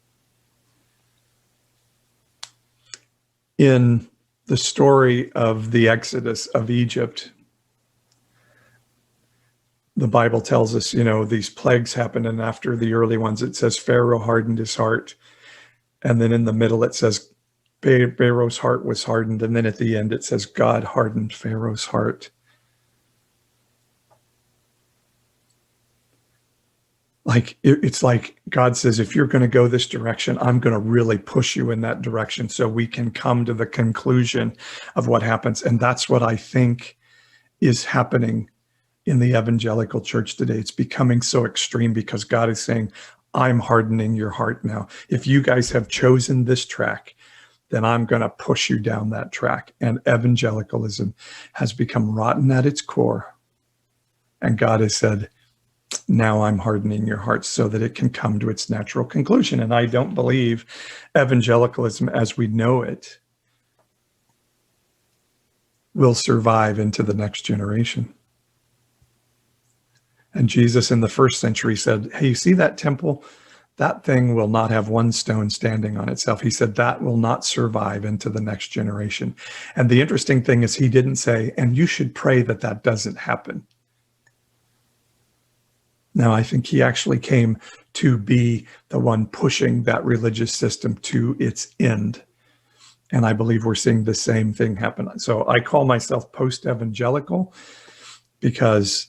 In the story of the Exodus of Egypt, the Bible tells us, these plagues happened, and after the early ones, it says Pharaoh hardened his heart. And then in the middle, it says Pharaoh's heart was hardened. And then at the end, it says God hardened Pharaoh's heart. It's like God says, if you're going to go this direction, I'm going to really push you in that direction so we can come to the conclusion of what happens. And that's what I think is happening in the evangelical church today. It's becoming so extreme because God is saying, I'm hardening your heart now. If you guys have chosen this track, then I'm going to push you down that track. And evangelicalism has become rotten at its core. And God has said, now I'm hardening your heart so that it can come to its natural conclusion. And I don't believe evangelicalism as we know it will survive into the next generation. And Jesus in the first century said, hey, you see that temple? That thing will not have one stone standing on itself. He said that will not survive into the next generation. And the interesting thing is he didn't say, and you should pray that that doesn't happen. No, I think he actually came to be the one pushing that religious system to its end. And I believe we're seeing the same thing happen. So I call myself post-evangelical because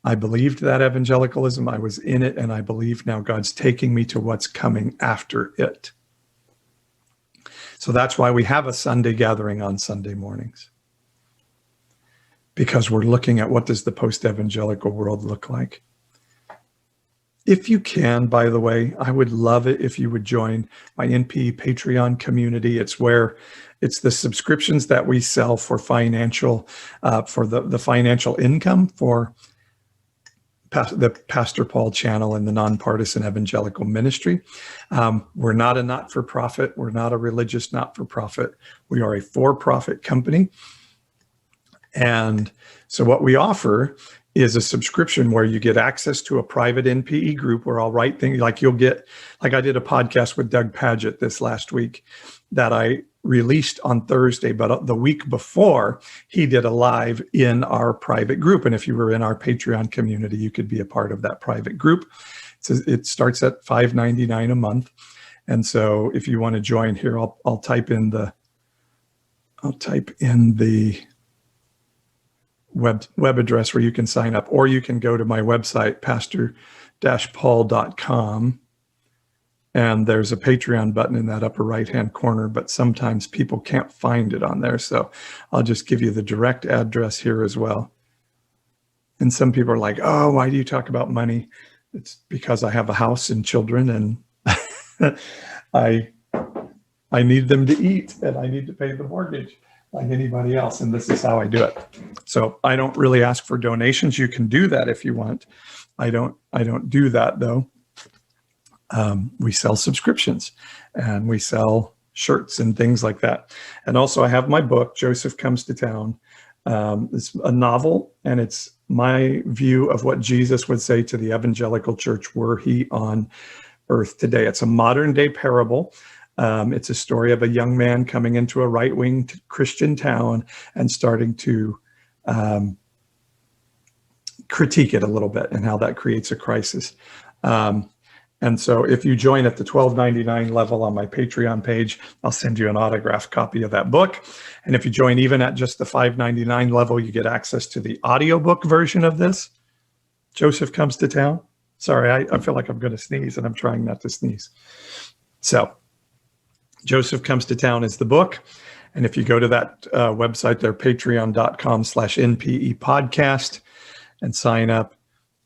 I believed that evangelicalism, I was in it, and I believe now God's taking me to what's coming after it. So that's why we have a Sunday gathering on Sunday mornings, because we're looking at what does the post-evangelical world look like. If you can, by the way, I would love it if you would join my NP Patreon community. It's the subscriptions that we sell for financial, for the financial income for the Pastor Paul channel and the Nonpartisan Evangelical Ministry. We're not a not-for-profit. We're not a religious not-for-profit. We are a for-profit company. And so what we offer is a subscription where you get access to a private NPE group where I'll write things like I did a podcast with Doug Padgett this last week that I released on Thursday, but the week before he did a live in our private group. And if you were in our Patreon community, you could be a part of that private group. It starts at $5.99 a month. And so if you want to join here, I'll type in the web address where you can sign up, or you can go to my website, pastor-paul.com, and there's a Patreon button in that upper right-hand corner, but sometimes people can't find it on there. So I'll just give you the direct address here as well. And some people are like, oh, why do you talk about money? It's because I have a house and children, and I need them to eat, and I need to pay the mortgage like anybody else, and this is how I do it. So I don't really ask for donations. You can do that if you want. I don't do that though. We sell subscriptions and we sell shirts and things like that. And also I have my book, Joseph Comes to Town. It's a novel, and it's my view of what Jesus would say to the evangelical church were he on earth today. It's a modern day parable. It's a story of a young man coming into a right-wing Christian town and starting to critique it a little bit and how that creates a crisis. And so if you join at the $12.99 level on my Patreon page, I'll send you an autographed copy of that book. And if you join even at just the $5.99 level, you get access to the audiobook version of this, Joseph Comes to Town. Sorry, I feel like I'm going to sneeze, and I'm trying not to sneeze. So Joseph Comes to Town is the book. And if you go to that website there, patreon.com/NPE podcast, and sign up,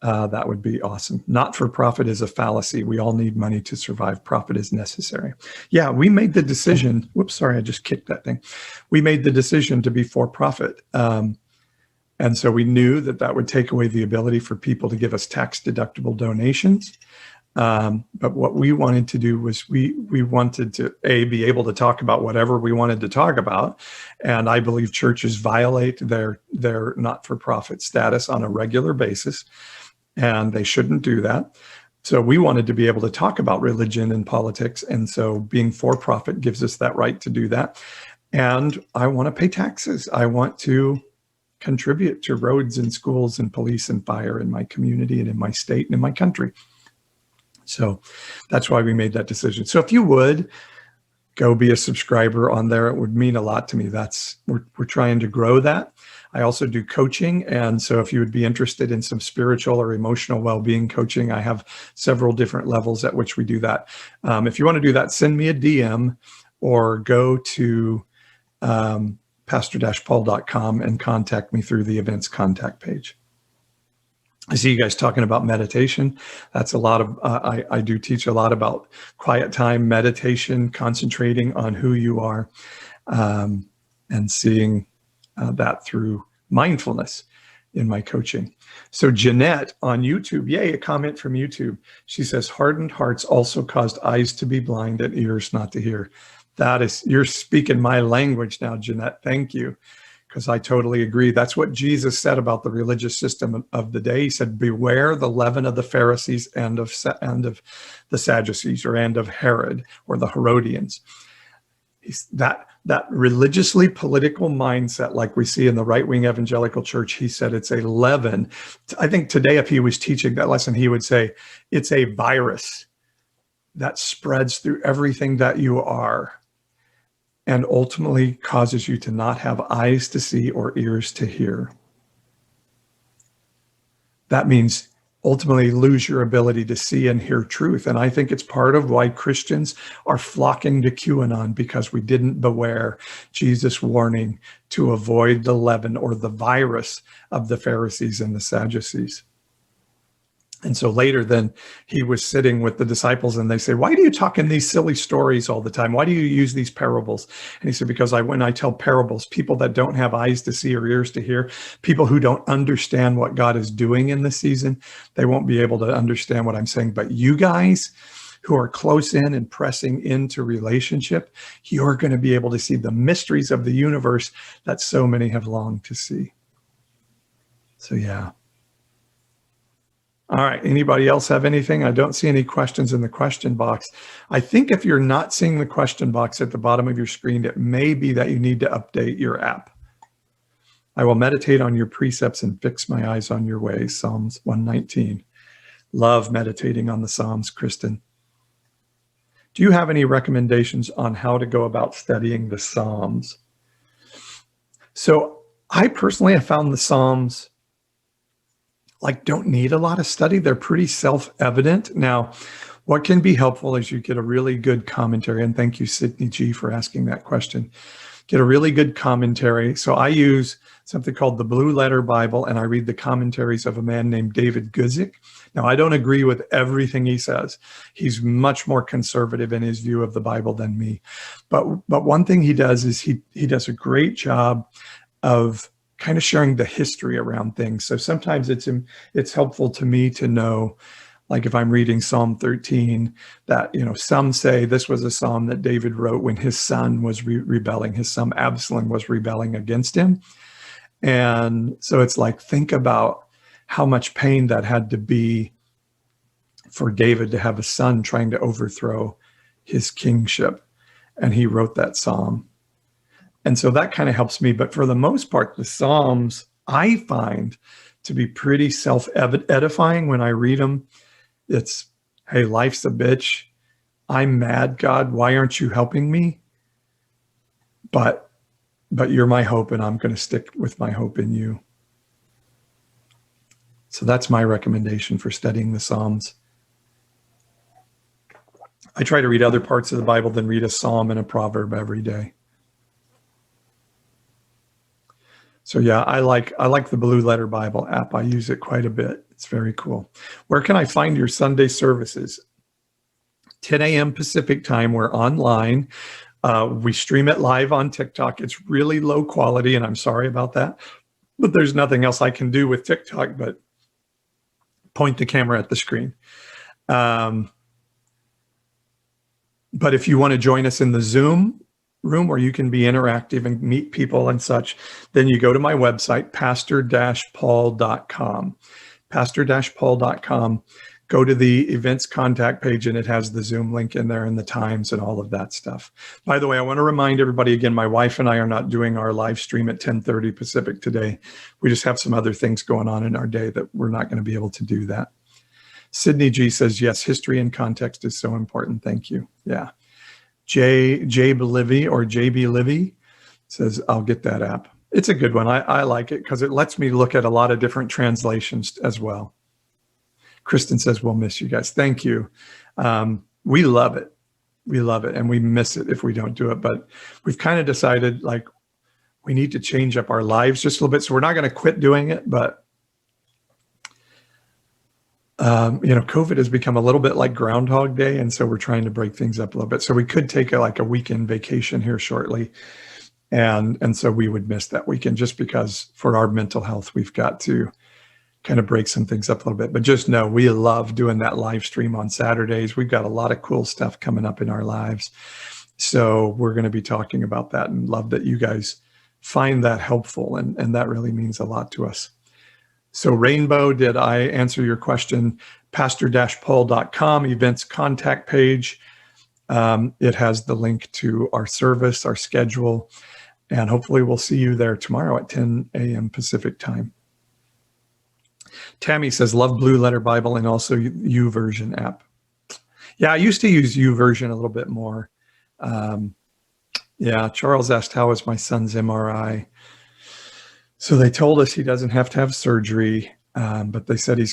that would be awesome. Not-for-profit is a fallacy. We all need money to survive. Profit is necessary. Yeah, we made the decision. Whoops, sorry, I just kicked that thing. We made the decision to be for-profit. And so we knew that that would take away the ability for people to give us tax-deductible donations. But what we wanted to do was we wanted to, be able to talk about whatever we wanted to talk about. And I believe churches violate their not-for-profit status on a regular basis, and they shouldn't do that. So we wanted to be able to talk about religion and politics. And so being for-profit gives us that right to do that. And I want to pay taxes. I want to contribute to roads and schools and police and fire in my community and in my state and in my country. So that's why we made that decision. So if you would go be a subscriber on there, it would mean a lot to me. We're trying to grow that. I also do coaching. And so if you would be interested in some spiritual or emotional well-being coaching, I have several different levels at which we do that. If you want to do that, send me a DM or go to pastor-paul.com and contact me through the events contact page. I see you guys talking about meditation. That's a lot of, I do teach a lot about quiet time, meditation, concentrating on who you are, and seeing that through mindfulness in my coaching. So Jeanette on YouTube, yay, a comment from YouTube. She says, hardened hearts also caused eyes to be blind and ears not to hear. You're speaking my language now, Jeanette. Thank you. Because I totally agree. That's what Jesus said about the religious system of the day. He said, beware the leaven of the Pharisees and of the Sadducees, and of Herod or the Herodians. That religiously political mindset, like we see in the right-wing evangelical church, he said it's a leaven. I think today, if he was teaching that lesson, he would say it's a virus that spreads through everything that you are, and ultimately causes you to not have eyes to see or ears to hear. That means ultimately lose your ability to see and hear truth. And I think it's part of why Christians are flocking to QAnon, because we didn't beware Jesus' warning to avoid the leaven or the virus of the Pharisees and the Sadducees. And so later then he was sitting with the disciples and they say, why do you talk in these silly stories all the time? Why do you use these parables? And he said, because when I tell parables, people that don't have eyes to see or ears to hear, people who don't understand what God is doing in this season, they won't be able to understand what I'm saying. But you guys who are close in and pressing into relationship, you're going to be able to see the mysteries of the universe that so many have longed to see. So yeah. All right. Anybody else have anything? I don't see any questions in the question box. I think if you're not seeing the question box at the bottom of your screen, it may be that you need to update your app. I will meditate on your precepts and fix my eyes on your ways. Psalms 119. Love meditating on the Psalms, Kristen. Do you have any recommendations on how to go about studying the Psalms? So I personally have found the Psalms don't need a lot of study. They're pretty self-evident. Now, what can be helpful is you get a really good commentary. And thank you, Sydney G, for asking that question. Get a really good commentary. So I use something called the Blue Letter Bible, and I read the commentaries of a man named David Guzik. Now, I don't agree with everything he says. He's much more conservative in his view of the Bible than me. But one thing he does is he does a great job of kind of sharing the history around things. So sometimes it's helpful to me to know Like if I'm reading Psalm 13, that, some say this was a psalm that David wrote when his son was rebelling. His son Absalom was rebelling against him. And so it's like, think about how much pain that had to be for David to have a son trying to overthrow his kingship. And he wrote that psalm. And so that kind of helps me. But for the most part, the Psalms I find to be pretty self-edifying when I read them. It's, hey, life's a bitch. I'm mad, God. Why aren't you helping me? But you're my hope, and I'm going to stick with my hope in you. So that's my recommendation for studying the Psalms. I try to read other parts of the Bible than read a psalm and a proverb every day. So yeah, I like the Blue Letter Bible app. I use it quite a bit. It's very cool. Where can I find your Sunday services? 10 a.m. Pacific time. We're online. We stream it live on TikTok. It's really low quality, and I'm sorry about that. But there's nothing else I can do with TikTok but point the camera at the screen. But if you want to join us in the Zoom room where you can be interactive and meet people and such, then you go to my website, pastor-paul.com. pastor-paul.com. Go to the events contact page, and it has the Zoom link in there and the times and all of that stuff. By the way, I want to remind everybody again, my wife and I are not doing our live stream at 10:30 Pacific today. We just have some other things going on in our day that we're not going to be able to do that. Sydney G says, yes, history and context is so important. Thank you. Yeah. JB Livy says, I'll get that app. It's a good one. I like it because it lets me look at a lot of different translations as well. Kristen says, we'll miss you guys. Thank you. We love it. We love it. And we miss it if we don't do it. But we've kind of decided like we need to change up our lives just a little bit. So we're not going to quit doing it. But, COVID has become a little bit like Groundhog Day. And so we're trying to break things up a little bit. So we could take a weekend vacation here shortly. And so we would miss that weekend just because for our mental health, we've got to kind of break some things up a little bit. But just know we love doing that live stream on Saturdays. We've got a lot of cool stuff coming up in our lives. So we're going to be talking about that and love that you guys find that helpful. And that really means a lot to us. So Rainbow, did I answer your question? pastor-paul.com events contact page. It has the link to our service, our schedule, and hopefully we'll see you there tomorrow at 10 a.m. Pacific time. Tammy says, love Blue Letter Bible and also YouVersion app. Yeah, I used to use YouVersion a little bit more. Charles asked, how is my son's MRI? So they told us he doesn't have to have surgery, but they said he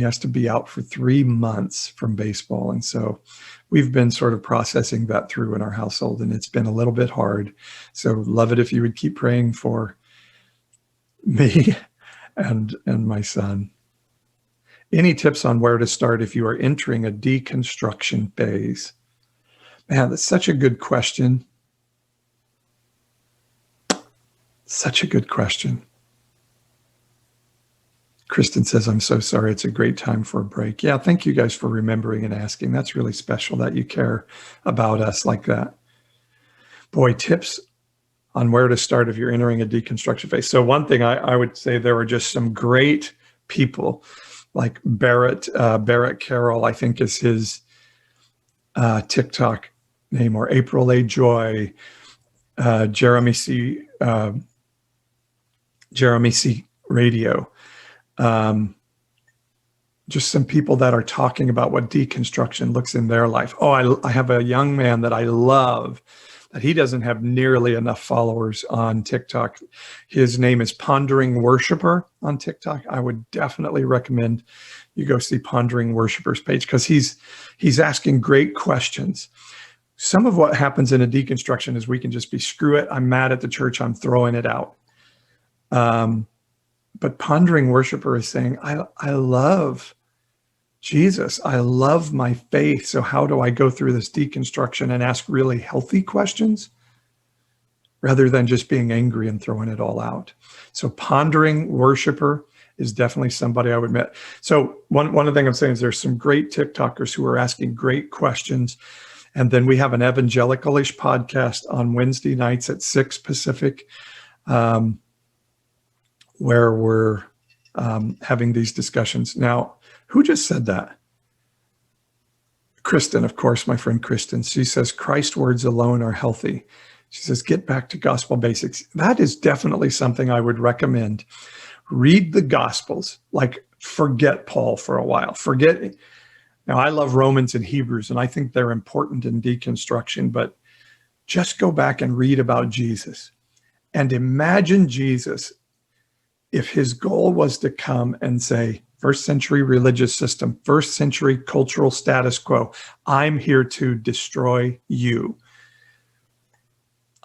has to be out for 3 months from baseball. And so we've been sort of processing that through in our household, and it's been a little bit hard. So love it if you would keep praying for me and my son. Any tips on where to start if you are entering a deconstruction phase? Man, that's such a good question. Such a good question. Kristen says, I'm so sorry. It's a great time for a break. Yeah, thank you guys for remembering and asking. That's really special that you care about us like that. Boy, tips on where to start if you're entering a deconstruction phase. So one thing I would say, there are just some great people like Barrett Carroll, I think is his TikTok name, or April A. Joy, Jeremy C. Radio. Just some people that are talking about what deconstruction looks in their life. Oh, I have a young man that I love that he doesn't have nearly enough followers on TikTok. His name is Pondering Worshiper on TikTok. I would definitely recommend you go see Pondering Worshiper's page because he's asking great questions. Some of what happens in a deconstruction is we can just be, screw it, I'm mad at the church, I'm throwing it out. But Pondering Worshiper is saying, I love Jesus. I love my faith. So how do I go through this deconstruction and ask really healthy questions rather than just being angry and throwing it all out? So Pondering Worshiper, is definitely somebody I would met. So one of the things I'm saying is there's some great TikTokers who are asking great questions. And then we have an evangelical-ish podcast on Wednesday nights at 6 Pacific, where we're having these discussions. Now, who just said that? Kristen, of course, my friend Kristen. She says, Christ words alone are healthy. She says, get back to gospel basics. That is definitely something I would recommend. Read the Gospels, like forget Paul for a while. Now, I love Romans and Hebrews, and I think they're important in deconstruction, but just go back and read about Jesus and imagine Jesus if his goal was to come and say, first century religious system, first century cultural status quo, I'm here to destroy you.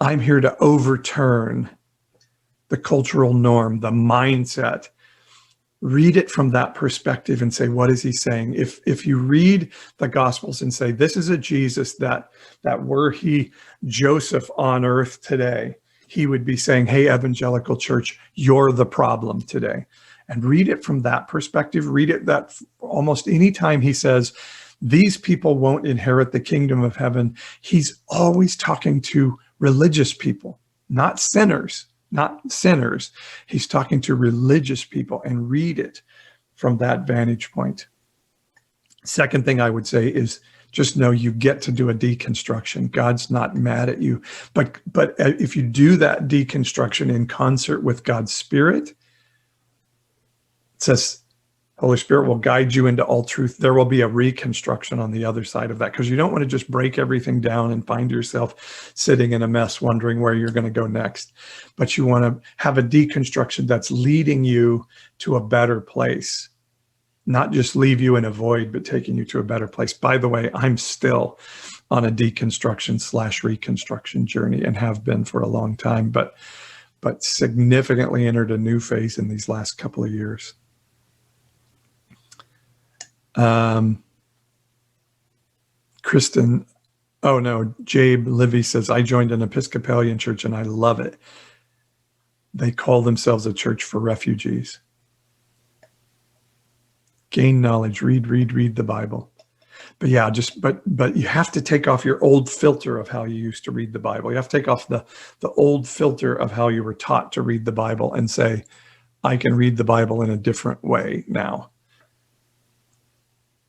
I'm here to overturn the cultural norm, the mindset. Read it from that perspective and say, what is he saying? If you read the Gospels and say, this is a Jesus that were he Joseph on earth today, he would be saying, hey, evangelical church, you're the problem today. And read it from that perspective. Read it that almost any time he says, these people won't inherit the kingdom of heaven, he's always talking to religious people, not sinners. He's talking to religious people, and read it from that vantage point. Second thing I would say is just know you get to do a deconstruction. God's not mad at you. But if you do that deconstruction in concert with God's Spirit, it says, Holy Spirit will guide you into all truth. There will be a reconstruction on the other side of that, because you don't want to just break everything down and find yourself sitting in a mess wondering where you're going to go next. But you want to have a deconstruction that's leading you to a better place, not just leave you in a void, but taking you to a better place. By the way, I'm still on a deconstruction/reconstruction journey and have been for a long time, but significantly entered a new phase in these last couple of years. Kristen, oh no, Jabe Livy says, I joined an Episcopalian church and I love it. They call themselves a church for refugees. Gain knowledge, read the Bible. But yeah, but you have to take off your old filter of how you used to read the Bible. You have to take off the old filter of how you were taught to read the Bible and say, I can read the Bible in a different way now.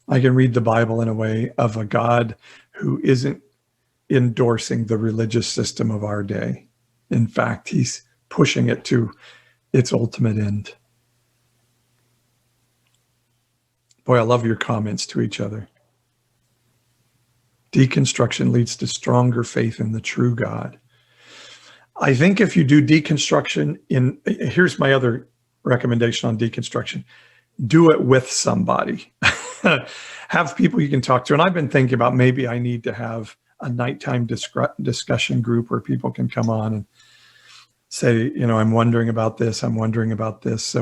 I can read the Bible in a way of a God who isn't endorsing the religious system of our day. In fact, he's pushing it to its ultimate end. Boy, I love your comments to each other. Deconstruction leads to stronger faith in the true God. I think if you do deconstruction here's my other recommendation on deconstruction. Do it with somebody. Have people you can talk to. And I've been thinking about maybe I need to have a nighttime discussion group where people can come on and say, I'm wondering about this, so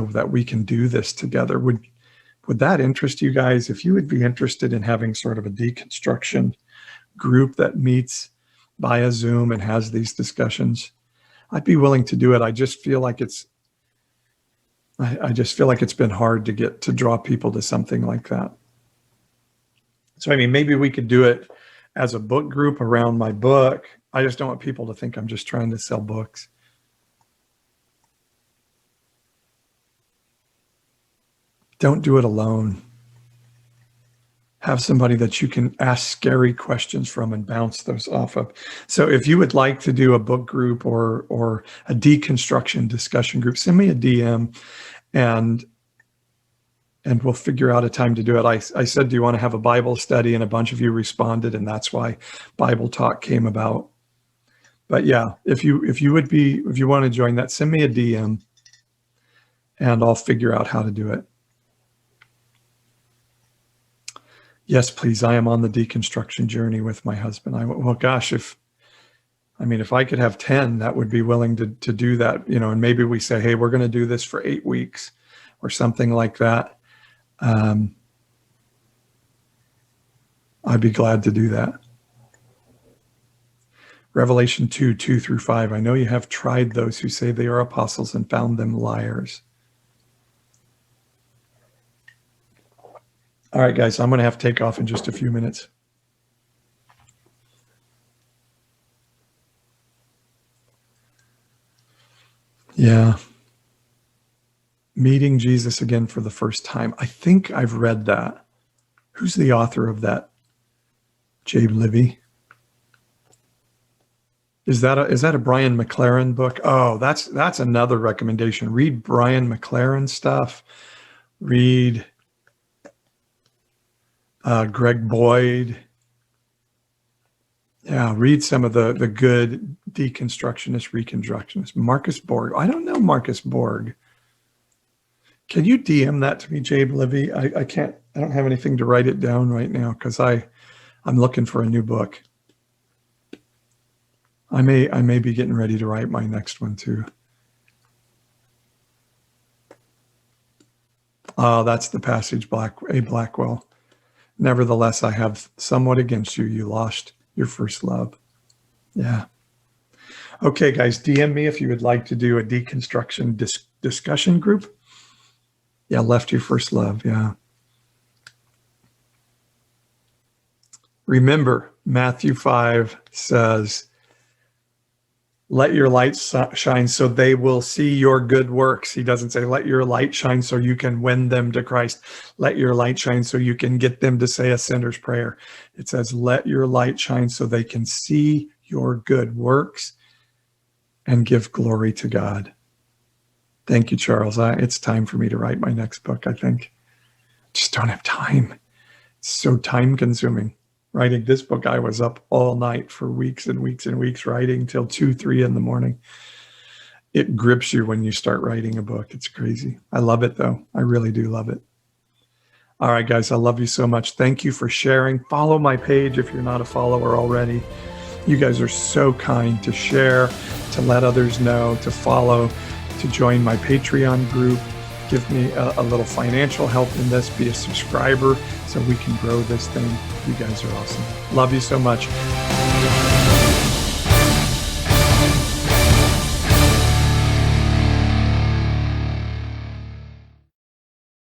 that we can do this together. Would that interest you guys? If you would be interested in having sort of a deconstruction group that meets via Zoom and has these discussions, I'd be willing to do it. I just feel like it's been hard to draw people to something like that. So, maybe we could do it as a book group around my book. I just don't want people to think I'm just trying to sell books. Don't do it alone. Have somebody that you can ask scary questions from and bounce those off of. So if you would like to do a book group or a deconstruction discussion group, send me a DM and we'll figure out a time to do it. I said, do you want to have a Bible study? And a bunch of you responded, and that's why Bible Talk came about. But yeah, if you want to join that, send me a DM and I'll figure out how to do it. Yes, please. I am on the deconstruction journey with my husband. Well, gosh, if I could have 10 that would be willing to do that, and maybe we say, hey, we're going to do this for 8 weeks or something like that. I'd be glad to do that. Revelation 2:2-5. I know you have tried those who say they are apostles and found them liars. All right, guys, I'm going to have to take off in just a few minutes. Yeah. Meeting Jesus again for the first time. I think I've read that. Who's the author of that? Jabe Livy. Is that a Brian McLaren book? Oh, that's another recommendation. Read Brian McLaren stuff. Read Greg Boyd. Yeah, read some of the good deconstructionist, reconstructionist. Marcus Borg. I don't know Marcus Borg. Can you DM that to me, Jabe Livy? I can't. I don't have anything to write it down right now because I'm looking for a new book. I may be getting ready to write my next one too. Oh, that's the passage, Blackwell. Nevertheless, I have somewhat against you. You lost your first love. Yeah. Okay, guys, DM me if you would like to do a deconstruction discussion group. Yeah, left your first love. Yeah. Remember, Matthew 5 says, let your light shine so they will see your good works. He doesn't say, let your light shine so you can win them to Christ. Let your light shine so you can get them to say a sinner's prayer. It says, let your light shine so they can see your good works and give glory to God. Thank you, Charles. It's time for me to write my next book, I think. Just don't have time. It's so time consuming. Writing this book, I was up all night for weeks and weeks and weeks writing till 2, 3 in the morning. It grips you when you start writing a book. It's crazy. I love it, though. I really do love it. All right, guys, I love you so much. Thank you for sharing. Follow my page if you're not a follower already. You guys are so kind to share, to let others know, to follow, to join my Patreon group. Give me a little financial help in this. Be a subscriber so we can grow this thing. You guys are awesome. Love you so much.